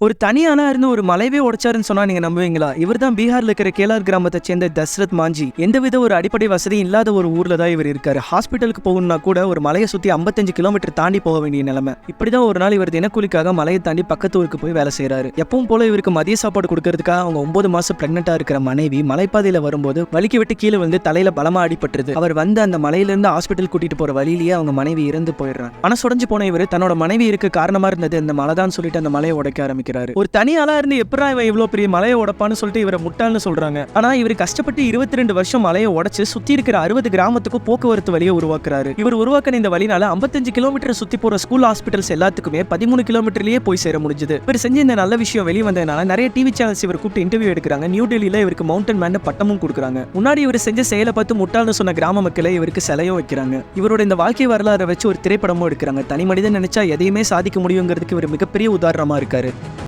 ஒரு தனி ஆளா இருந்து ஒரு மலையவே உடைச்சாருன்னு சொன்னா நீங்க நம்புவீங்களா? இவர் தான் பீகார்ல இருக்கிற கேலார் கிராமத்தை சேர்ந்த தஸ்ரத் மாஞ்சி. எந்தவித ஒரு அடிப்படை வசதியும் இல்லாத ஒரு ஊர்ல தான் இவர் இருக்காரு. ஹாஸ்பிட்டலுக்கு போகணும்னா கூட ஒரு மலையை சுத்தி 55 கிலோமீட்டர் தாண்டி போக வேண்டிய நிலைமை. இப்படிதான் ஒரு நாள் இவர் தினக்கூலிக்காக மலையை தாண்டி பக்கத்து ஊருக்கு போய் வேலை செய்யறாரு. எப்பவும் போல இவருக்கு மதிய சாப்பாடு கொடுக்கறதுக்காக அவங்க 9 மாசம் பிரெக்னெண்டா இருக்கிற மனைவி மலைப்பாதையில வரும்போது வலிக்கு விட்டு கீழே வந்து தலையில பலமா அடிபட்டுருது. அவர் வந்து அந்த மலையில இருந்து ஹாஸ்பிட்டல் கூட்டிட்டு போற வழியிலேயே அவங்க மனைவி இறந்து போயிடுறாங்க. மனசுடைஞ்சு போன இவர் தன்னோட மனைவி இருக்க காரணமா இருந்தது இந்த மலைதான் சொல்லிட்டு அந்த மலையை உடைக்க ஆரம்பிக்கிறாரு. ஒரு தனி ஆளா இருந்து எப்படா இவன் இவ்வளவு பெரிய மலையை உடைப்பான்னு சொல்லிட்டு இவரை முட்டாள்னு சொல்றாங்க. ஆனா இவர் கஷ்டப்பட்டு 22 வருஷம் மலையை உடைச்சு சுத்தி இருக்கிற 60 கிராமத்துக்கு போக்குவரத்து வழியை உருவாக்குறாரு. இவர் உருவாக்கின இந்த வழினால 55 கிலோமீட்டர் சுத்தி போற ஸ்கூல் ஹாஸ்பிட்டல்ஸ் எல்லாத்துக்குமே 13 கிலோமீட்டர்லயே போய் சேர முடிஞ்சது. இவர் செஞ்ச இந்த நல்ல விஷயம் வெளி வந்ததுனால நிறைய டிவி சேனல்ஸ் இவர் கூப்பிட்டு இன்டர்வியூ எடுக்கிறாங்க. நியூ டெல்லியில இவருக்கு மவுண்டன் மேன் பட்டமும் கொடுக்குறாங்க. முன்னாடி இவர் செஞ்ச செயலை பார்த்து முட்டாள்னு சொன்ன கிராம மக்களை இவருக்கு சிலையும் வைக்கிறாங்க. இவரோட இந்த வாழ்க்கை வரலாறை வச்சு ஒரு திரைப்படமும் எடுக்கிறாங்க. தனி மனிதன் நினைச்சா எதையுமே சாதிக்க முடியுங்கிறதுக்கு இவர் மிகப்பெரிய உதாரணமா இருக்காரு.